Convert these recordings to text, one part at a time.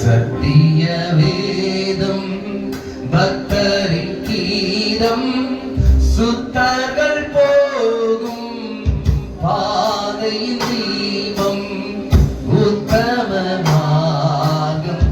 சத்திய வேதம் பக்தரின் கீதம் சுத்தர்கள் போகும் பாதையின் தீபம் உத்தம மார்க்கம்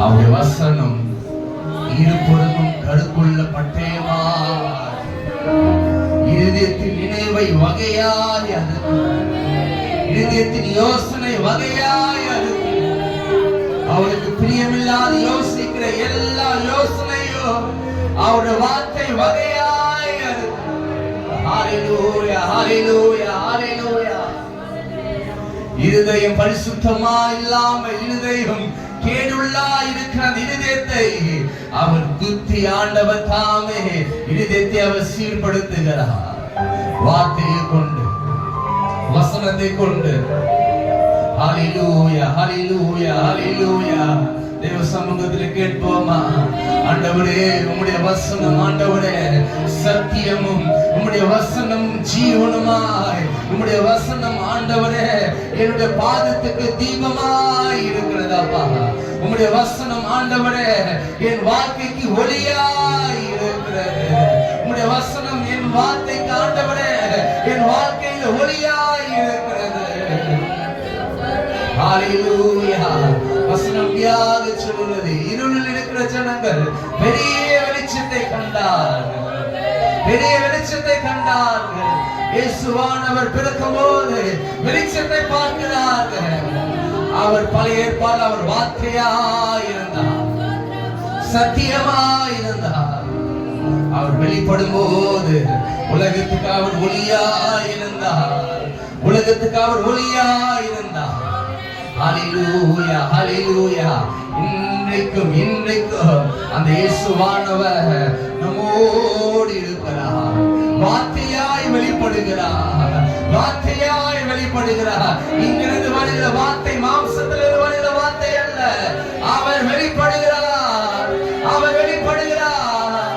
அவருடைய வசனம் இருபுறமும் கடுக்குள்ள பட்டயமா இருதயத்தின் நினைவை வகையாய் இருதயத்தின் யோசனை வகையாய் அவருக்கு பிரியமில்லாத யோசிக்கிற எல்லா யோசனையும் அவருடைய வார்த்தை வகையாய் ஹalleluya ஹalleluya ஹalleluya. இருதயம் பரிசுத்தமா இல்லாமல் இருதயம் கேடுள்ளா இருக்கிற இருதயத்தை அவர் துத்தி ஆண்டவர் தாமே இருதயத்தை அவர் சீர்படுத்துகிறார். வார்த்தையை கொண்டு வசனத்தை கொண்டு ஹalleluya ஹalleluya ஹalleluya. தேவ சமூகத்தில் கேட்போமா? ஆண்டவரே உம்முடைய வசனம் ஆண்டவரே சத்தியமும் உம்முடைய வசனம் ஜீவனுமாய் உம்முடைய வசனம் ஆண்டவரே என்னுடைய பாதத்துக்கு தீபமாய் இருக்கிறதாப்பா. உம்முடைய வசனம் ஆண்டவரே என் வாழ்க்கைக்கு ஒளியாய் இருக்கிறது. உம்முடைய வசனம் என் வார்த்தைக்கு ஆண்டவரே என் வாழ்க்கையில ஒளியாய் இருக்கிறது. ஹalleluya. வசனம் வியாக சொல்லுகிறது, இருளில் இருக்கிற ஜனங்கள் பெரிய வெளிச்சத்தை கண்டார்கள், பெரிய வெளிச்சத்தை கண்டார்கள். இயேசுவானவர் பிறக்கும்போது வெளிச்சத்தை பார்க்கிறார்கள். அவர் பழைய ஏற்பாடு அவர் வார்த்தையாய் இருந்தார், சத்தியமாய் இருந்தார். அவர் வெளிப்படும் போது உலகத்துக்கு அவர் ஒளியாய் இருந்தார், உலகத்துக்கு அவர் ஒளியாய் இருந்தார். ஹalleluya ஹalleluya. இன்றைக்கும் அந்த இயேசுவானவர் நம்மோடு இருக்கிறார். வார்த்தையாய் வெளிப்படுகிறார், வார்த்தையாய் வெளிப்படுகிறார். இங்கிருந்து வருகிற வார்த்தை மாம்சத்திலிருந்து வருகிற வார்த்தை அல்ல. அவர் வெளிப்படுகிறார், அவர் வெளிப்படுகிறார்.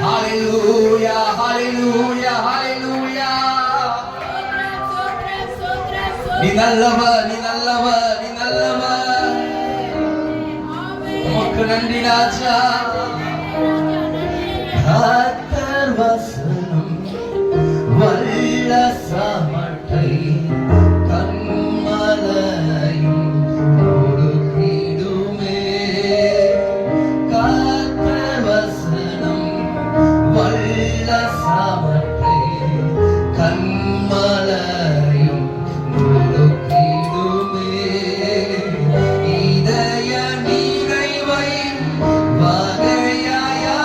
ஹalleluya ஹalleluya ஹalleluya. நீ நல்லவர், நீ நல்லவர், நீ நல்லவர். உமக்கு நன்றி ராஜா. கர்த்தர் வசனம் வல்ல சமட்டை கண்மலையும் கொடுக்கிடுமே. கர்த்தர் வசனம் வல்ல சமட்டை கண்மலையும் கொடுக்கிடுமே. இதய நிறைவை வகையாயிருக்கும்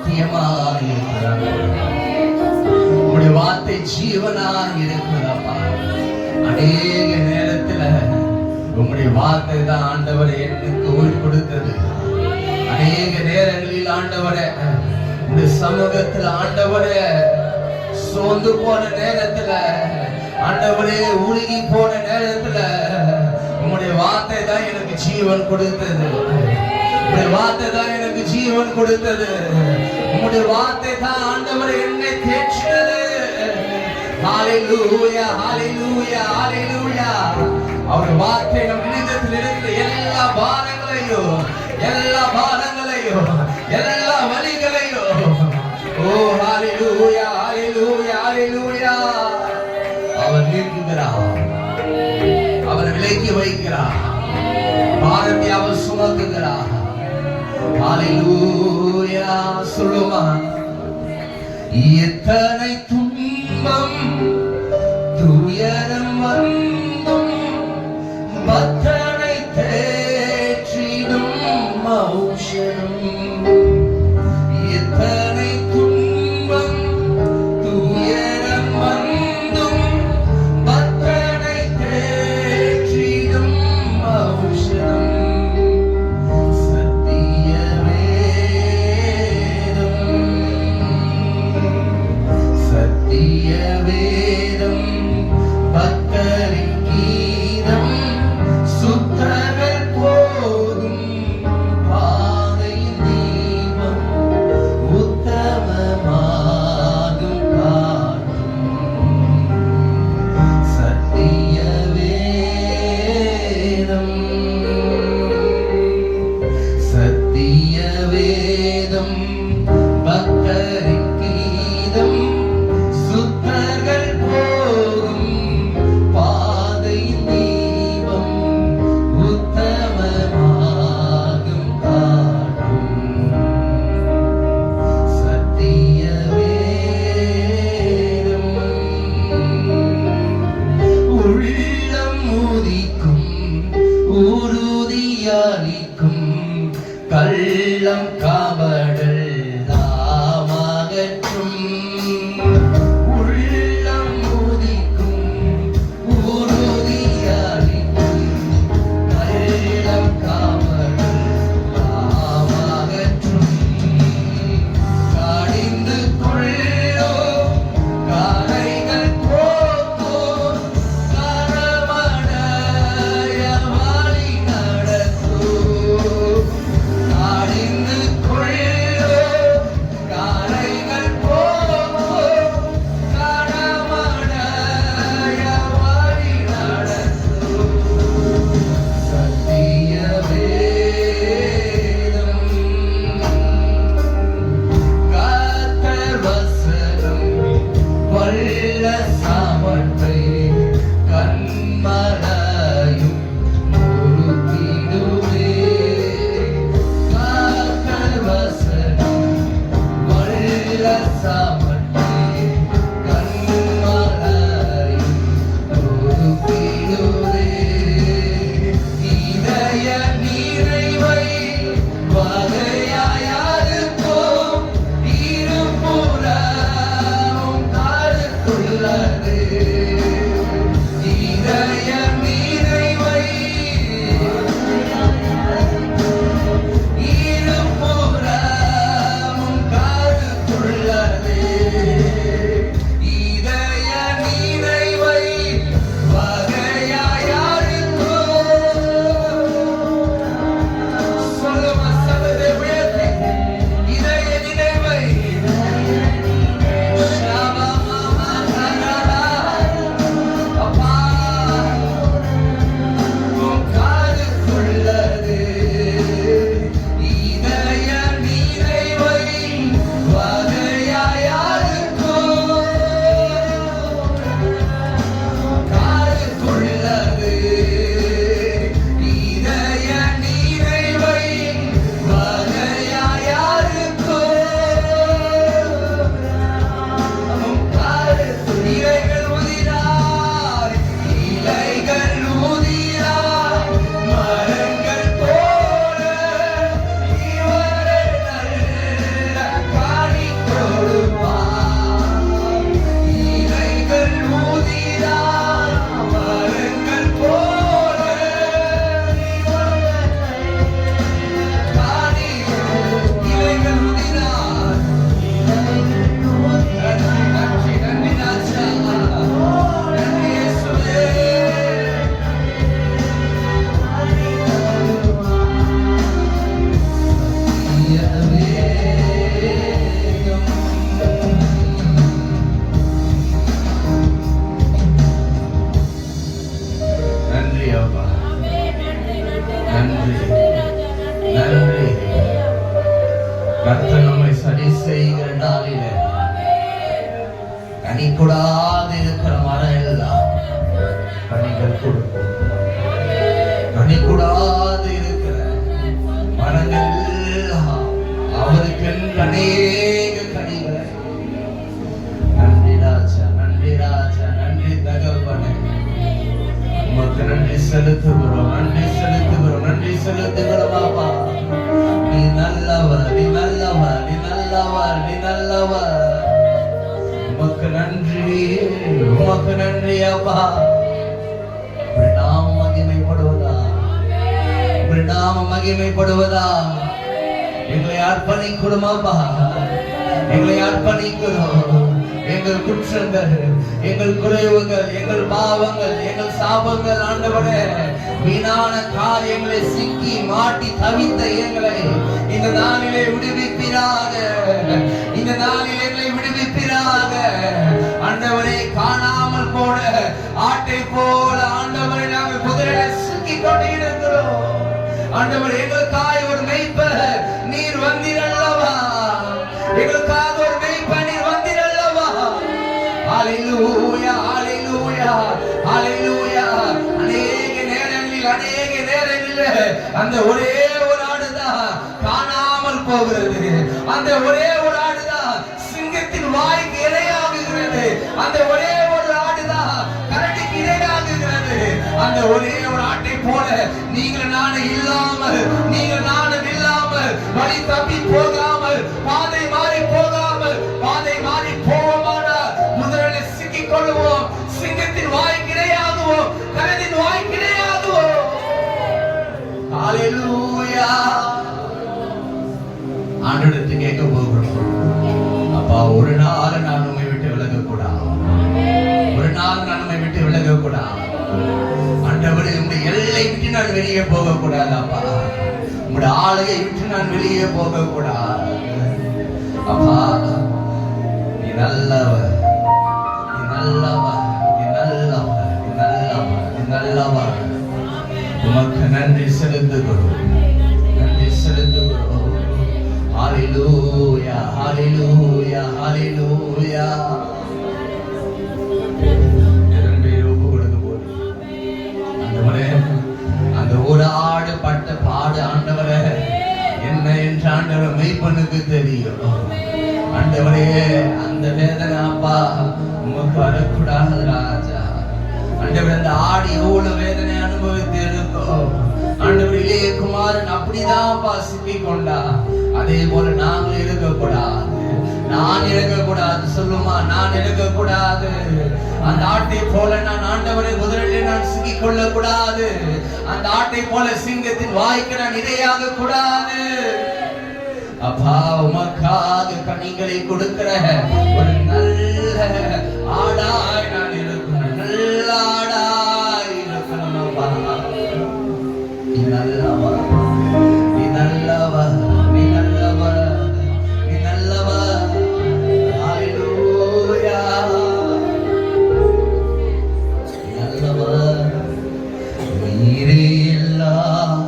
சத்தியமாக இருக்கிறார். உங்களுடைய வார்த்தை ஜீவனாக இருக்கிறதப்பா. அநேக நேரத்துல உங்களுடைய வார்த்தை தான் ஆண்டவரை எனக்கு ஓய்வு கொடுத்தது. அநேக நேரங்களில் ஆண்டவரை உங்களுடைய சமூகத்தில் ஆண்டவரை சோர்ந்து போன நேரத்துல, ஆண்டவரே உருகி போன நேரத்துல உங்களுடைய வார்த்தை தான் எனக்கு ஜீவன் கொடுத்தது. உங்களுடைய வார்த்தை தான் எனக்கு ஜீவன் கொடுத்தது. உங்களுடைய வார்த்தை தான் ஆண்டவரை என்னை தேற்றினது. ஹalleluya ஹalleluya ஹalleluya. அவர் வார்த்தை நம் இதயத்தில் இருக்கிற எல்லா பாரங்களையும் எல்லா வலிகளையும் ஓ ஹalleluya ஹalleluya ஹalleluya அவர் நீக்குகிறார். அவர் விலக்கி வைக்கிறார். பாரத்தை அவர் சுமக்குகிறார். ஹalleluya. சொல்லுமா, எத்தனை துன்பம் துயரம் வந்தும் பத்தனை தேற்றிடும் ஔஷதம். எத்தனை துன்பம் துயரம் வந்தும் பத்தனை தேற்றிடும் ஔஷதம். சத்திய வேதம் பக்தரின் கீதம் சுத்தர்கள் போகும் பாதையின் தீபம் உத்தமமாகும் காட்டும். சத்திய வேதம் பக்தரின் கீதம் சுத்தர்கள் போகும் பாதையின் தீபம் உத்தமமாகும் காட்டும். சத்திய வேதம் உள்ளம் உதிக்கும் உறுதியளிக்கும் கள்ளம் கபடல் அகற்றும். உள்ளம் உதிக்கும் உறுதியளிக்கும் கள்ளம் கபடல் அகற்றும். கடிந்து கொள்ளோ கரைகள் போக்கோ கரமடைய வழி நடத்தோ. கடிந்து கொள்ளோ கரைகள் போக்கோ கரமடைய வழி நடத்தோ. சத்திய வேதம் கர்த்தர் வசனம் வல்ல சாமர்த்தை கண்மலையும் முறுக்கிடுமே. கர்த்தர் வசனம் வல்ல சாமர்த்தை கண்மலையும் முறுக்கிடுமே. இதய நிறைவை வகையாயிருக்கும் இருபுறமும் கருத்துள்ளது. இதய நிறைவை இருபுறமும் கருத்துள்ளது. கனி கூடாது இருக்கிற மரம் எல்லாம் கனிகள் கொடுக்கும். கனி கூடாது இருக்கிற மரங்கள் எல்லாம் அவருக்கு அநேக கனிகளை. நன்றி ராஜா, நன்றி ராஜா, நன்றி தகப்பனே. உமக்கு நன்றி செலுத்துகிறோம், நன்றி செலுத்துகிறோம், நன்றி செலுத்துகிறோம். அப்பா நீ நல்லவர், நீ நல்லவர், நீ நல்லவர், நீ நல்லவர். உமக்கு நன்றி, உமக்கு நன்றி அப்பா. நாம மகிமைப்படுவதா, நாம மகிமைப்படுவதா. எங்களை அர்ப்பணிக்கிறோம் அப்பா, எங்களை அர்ப்பணிக்கிறோம். எங்கள் குற்றங்கள், எங்கள் குறைவுகள், எங்கள் பாவங்கள், எங்கள் சாபங்கள் ஆண்டவரே, வீணான காரியங்களை சிக்கி மாட்டி தவித்த எங்களை இந்த நாளிலே விடுவிப்பீராக, இந்த நாளிலே எங்களை விடுவிப்பீராக ஆண்டவரே. காணாமல் போன ஆட்டை போல ஆண்டவரை நாங்கள் குதிரையில சிக்கி கொண்டு இருக்கிறோம். ஆண்டவர் எங்களுக்காக ஒரு மேய்ப்பர் நீர் வந்தீரல்லவா, எங்களுக்காக ஒரு மேய்ப்பர் நீர் வந்தீரல்லவா. ஹல்லேலூயா, ஹல்லேலூயா, ஹல்லேலூயா. அநேக நேரங்களில் அந்த ஒரே ஒரு ஆடுதான் காணாமல் போகிறது. அந்த ஒரே ஒரு ஆடுதான் சிங்கத்தின் வாய்க்கு இரையாகுகிறது. அந்த ஒரே ஒரு ஆடுதான் கரடிக்கு இரையாகுகிறது. அந்த ஒரே ஒரு ஆட்டை போல நீங்கள் நானும் இல்லாமல், நீங்கள் நானும் இல்லாமல் வழி தப்பி போகாமல், பாதை மாறி போகாமல், பாதை மாறி போவோமானால் முதலில் சிக்கிக் கொள்ளுவோம். சிங்கத்தின் வாய்க்கு இரையாகுவோம், கரடின் வாய்க்கு இரையாகுவோம். ஹல்லேலூயா. ஆண்டவரே கேட்க போகிறோம். அப்பா ஒரு நாள் நான் உம்மை விட்டு விலக கூடாது, ஒரு நாள் நான் உம்மை விட்டு விலக கூடாது. ஆண்டவரே உம்முடைய எல்லை விட்டு நான் வெளியே போக கூடாது. அப்பா உம்முடைய ஆளுகை விட்டு நான் வெளியே போக கூடாது. அப்பா நீ நல்லவர், நீ நல்லவர், நீ நல்லவர், நீ நல்லவர், நீ நல்லவர். உமக்கு நன்றி செலுத்துகிறோம், நன்றி செலுத்துகிறோம். ஹல்லேலூயா, ஹல்லேலூயா, ஹல்லேலூயா. அந்த ஒரு ஆடு பட்ட பாடு ஆண்டவரே என்ன என்று ஆண்டவர் மெய்ப்பனுக்கு தெரியும். ஆண்டவரே அந்த வேதனை அப்பா உமக்கு வரக்கூடாது ராஜா. ஆண்டவர் அந்த ஆடு எவ்வளவு வேதனை அனுபவித்து இருக்கும். ஆண்டவர் இளைய குமாரன் அப்படிதான் சிக்கிக் கொண்டா. அதே போல நாங்கள் இருக்கக்கூடாது, நான் இருக்கக்கூடாது. சொல்லுமா, நான் இருக்கக்கூடாது. அந்த ஆட்டை போல நான் ஆண்டவரை முதலில் நான் சிக்கிக் கொள்ள கூடாது. அந்த ஆட்டை போல சிங்கத்தின் வாய்க்கு நான் இரையாக கூடாது. அப்பா உமக்காக கனிகளை கொடுக்கிற ஒரு நல்ல ஆடாய் நான் இருக்கணும், நல்ல ஆடாய் இருக்கணும். அப்பா நீ நல்லவர், நீ நல்லவர், நீ நல்லவர், நீ நல்லவர். ஹல்லேலூயா. நல்லவர் நீரே எல்லாம்,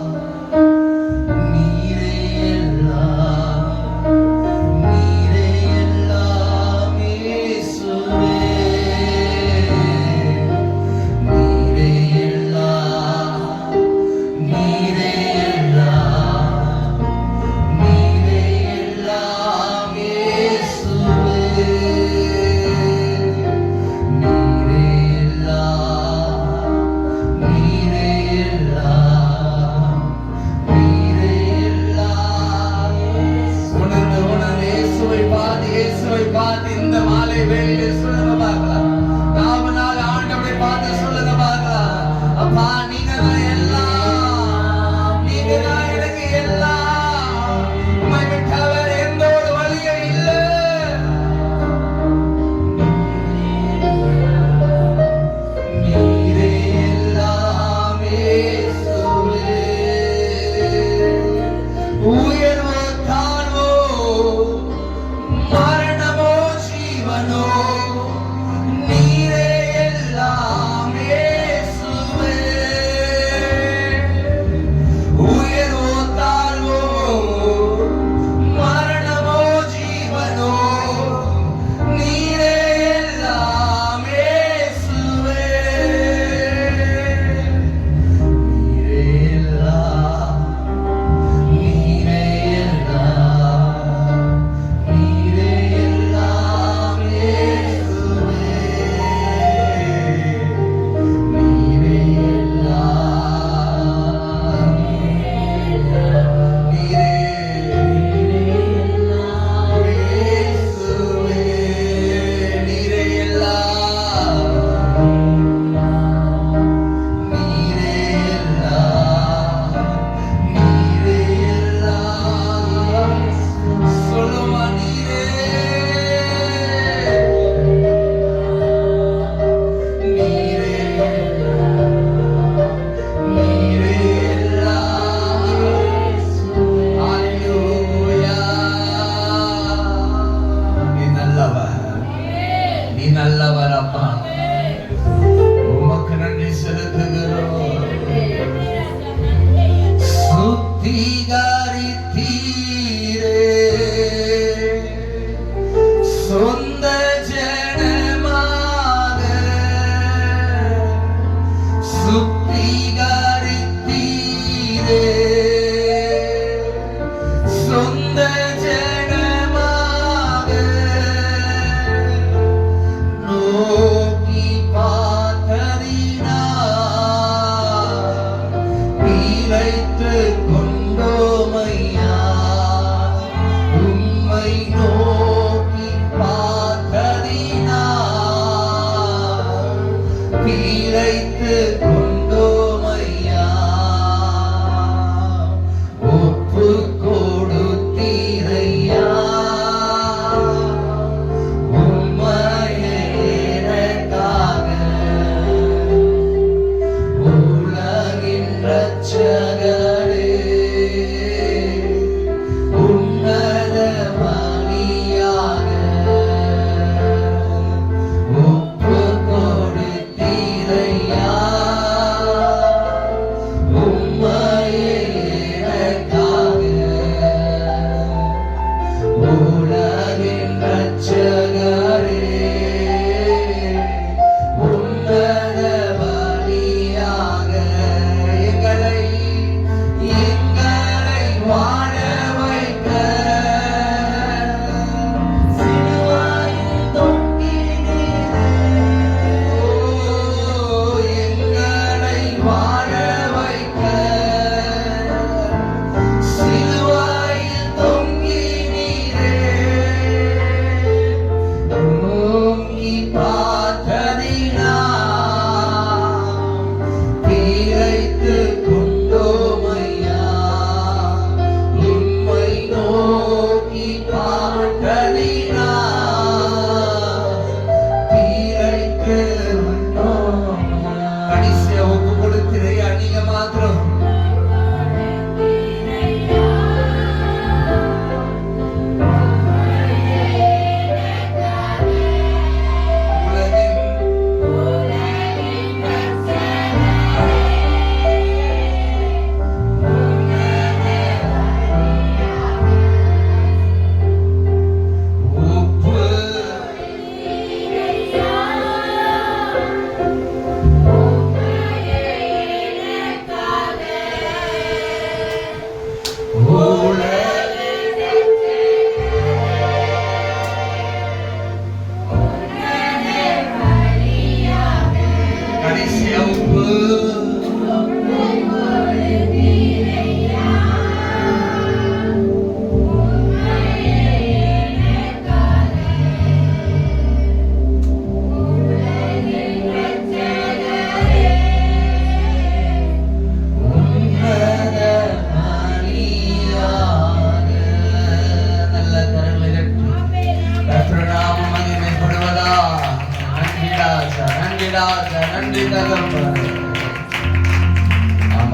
நீரே எல்லாம், நீரே எல்லாம் இயேசுவே. நீரே எல்லாம், நீரே எல்லாம், நீரே எல்லாம் இயேசுவே. நீரே எல்லாம், நீரே எல்லாம், நீரே எல்லாம். உணர்ந்து உணர்ந்து இயேசுவை பார்த்து, இயேசுவை பார்த்து இந்த மாலை வேளையிலே சொல்லுங்க பார்க்கலாம். நாம ஆண்டவரை பார்த்து சொல்லுங்க பார்க்கலாம். அப்பா நீங்க தான் எல்லாம், நீங்க தான் எனக்கு எல்லாம். உம்மை விட்டு வேற எந்த ஒரு வழியும் இல்லை. நீரே எல்லாம் இயேசுவே. உயர்வோ தாழ்வோ, மரணமோ ஜீவனோ, சொந்த ஜனமாக சுத்திகரித்தீரே. சொந்த ஜனமாக நோக்கி பார்த்ததினால் பிழைத்துக் கொண்டோமையா. உம்மை நோக்கி பார்த்ததினால் பிழைத்துக் கொண்டோமையா. ஒப்புக் கொடுத்தீரையா உம்மையே எனக்காக. உலகின் இரட்சகரே, உன்னத பலியாக ஒப்புக் கொடுத்தீரையா உம்மையே எனக்காக. உலகின் இரட்சகரே, உன்னத பலியாக எங்களை வாழ வைக்க சிலுவையில் தொங்கினீரே. எங்களை வாழ வைக்க சிலுவையில் தொங்கினீரே. நோக்கி பார்த்ததினால் பிழைத்துக் கொண்டோமையா. உம்மை நோக்கி பார்த்ததினால் பிழைத்துக் கொண்டோமையா. கடைசியா ஒப்பு கொடுத்திரையா நீங்க மாத்திரம். கடைசியா ஒப்பு உன்னத பலியாக. நல்ல கரங்களை தட்டி கர்த்தருடைய நாமம் மகிமைப்படுவதாக. நன்றி ராஜா, நன்றி ராஜா, நன்றி தகப்பனே.